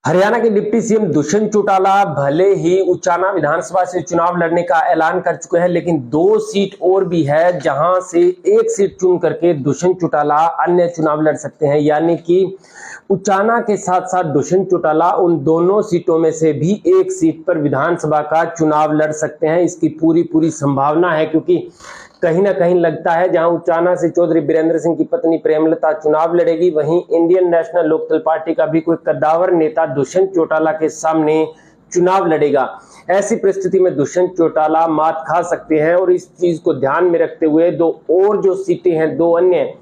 हरियाणा के deputy CM Dushyant Chautala भले ही उचाना विधानसभा से चुनाव लड़ने का ऐलान कर चुके हैं, लेकिन 2 सीट और भी है जहां से एक सीट चुन करके दुष्यंत चौटाला अन्य चुनाव लड़ सकते हैं। यानी कि उचाना के साथ साथ दुष्यंत चौटाला उन दोनों सीटों में से भी एक सीट पर विधानसभा का चुनाव लड़ सकते हैं। इसकी पूरी संभावना है, क्योंकि कहीं ना कहीं लगता है जहां उचाना से चौधरी बीरेंद्र सिंह की पत्नी प्रेमलता चुनाव लड़ेगी, वहीं इंडियन नेशनल लोकदल पार्टी का भी कोई कद्दावर नेता दुष्यंत चौटाला के सामने चुनाव लड़ेगा। ऐसी परिस्थिति में दुष्यंत चौटाला मात खा सकते हैं और इस चीज को ध्यान में रखते हुए दो और जो सीटें हैं, 2 अन्य,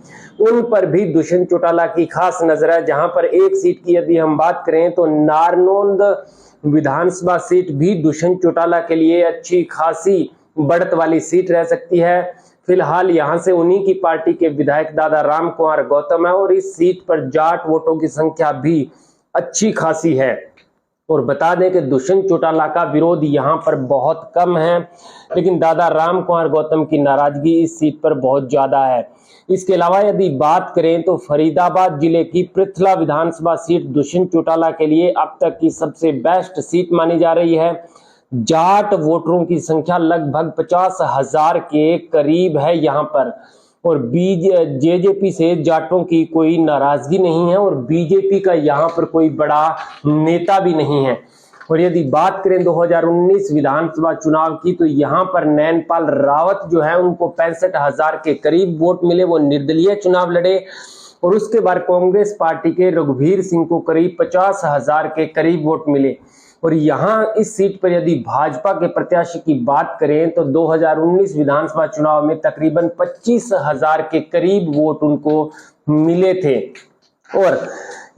उन पर भी दुष्यंत चौटाला की खास नजर है। जहां पर एक सीट की यदि हम बात करें तो नारनौंद विधानसभा सीट भी दुष्यंत चौटाला के लिए अच्छी खासी बढ़त वाली सीट रह सकती है। फिलहाल यहां से उन्हीं की पार्टी के विधायक दादा राम कुमार गौतम है और इस सीट पर जाट वोटों की संख्या भी अच्छी खासी है। और बता दें कि दुष्यंत चौटाला का विरोध यहां पर बहुत कम है, लेकिन दादा राम कुमार गौतम की नाराजगी इस सीट पर बहुत ज्यादा है। इसके अलावा यदि बात करें तो फरीदाबाद जिले की पृथला विधानसभा सीट दुष्यंत चौटाला के लिए अब तक की सबसे बेस्ट सीट मानी जा रही है। जाट वोटरों की संख्या लगभग 50,000 के करीब है यहां पर, और जेजेपी से जाटों की कोई नाराजगी नहीं है और बीजेपी का यहां पर कोई बड़ा नेता भी नहीं है। और यदि बात करें 2019 विधानसभा चुनाव की, तो यहां पर नैनपाल रावत जो है उनको 65,000 के करीब वोट मिले, वो निर्दलीय चुनाव लड़े। और उसके बाद कांग्रेस पार्टी के रघुवीर सिंह को करीब 50,000 के करीब वोट मिले। और यहां इस सीट पर यदि भाजपा के प्रत्याशी की बात करें तो 2019 विधानसभा चुनाव में तकरीबन 25,000 के करीब वोट उनको मिले थे। और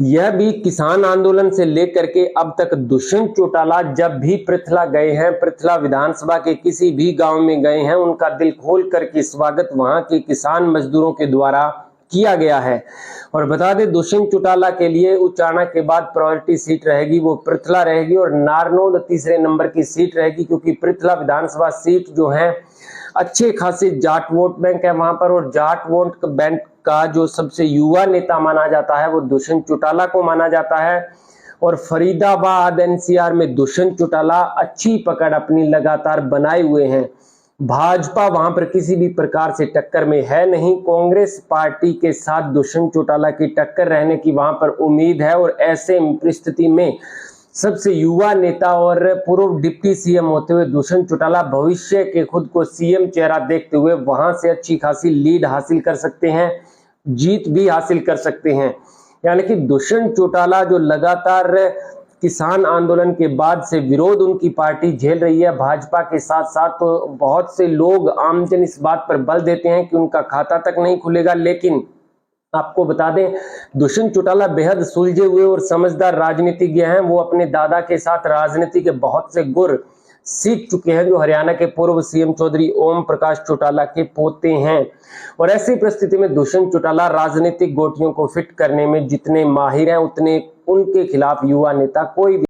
यह भी किसान आंदोलन से लेकर के अब तक दुष्यंत चौटाला जब भी पृथला गए हैं, पृथला विधानसभा के किसी भी गांव में गए हैं, उनका दिल खोल करके स्वागत वहां के किसान मजदूरों के द्वारा किया गया है। और बता दें दुष्यंत चौटाला के लिए उचाना के बाद प्रायोरिटी सीट रहेगी वो पृथला रहेगी और नारनौंद तीसरे नंबर की सीट रहेगी, क्योंकि पृथला विधानसभा सीट जो है अच्छे खासे जाट वोट बैंक है वहां पर, और जाट वोट बैंक का जो सबसे युवा नेता माना जाता है वो दुष्यंत चौटाला को माना जाता है। और फरीदाबाद एनसीआर में दुष्यंत चौटाला अच्छी पकड़ अपनी लगातार बनाए हुए हैं। भाजपा वहां पर किसी भी प्रकार से टक्कर में है नहीं, कांग्रेस पार्टी के साथ दुष्यंत चौटाला की टक्कर रहने की वहां पर उम्मीद है। और ऐसे परिस्थिति में सबसे युवा नेता और पूर्व डिप्टी सीएम होते हुए दुष्यंत चौटाला भविष्य के खुद को सीएम चेहरा देखते हुए वहां से अच्छी खासी लीड हासिल कर सकते हैं, जीत भी हासिल कर सकते हैं। यानी कि दुष्यंत चौटाला जो लगातार किसान आंदोलन के बाद से विरोध उनकी पार्टी झेल रही है भाजपा के साथ साथ, तो बहुत से लोग आमजन इस बात पर बल देते हैं कि उनका खाता तक नहीं खुलेगा। लेकिन आपको बता दें दुष्यंत चौटाला बेहद सुलझे हुए और समझदार राजनीतिज्ञ हैं। वो अपने दादा के साथ राजनीति के बहुत से गुर सीख चुके हैं, जो हरियाणा के पूर्व सीएम चौधरी ओम प्रकाश चौटाला के पोते हैं। और ऐसी परिस्थिति में दुष्यंत चौटाला राजनीतिक गोटियों को फिट करने में जितने माहिर हैं, उतने उनके खिलाफ युवा नेता कोई भी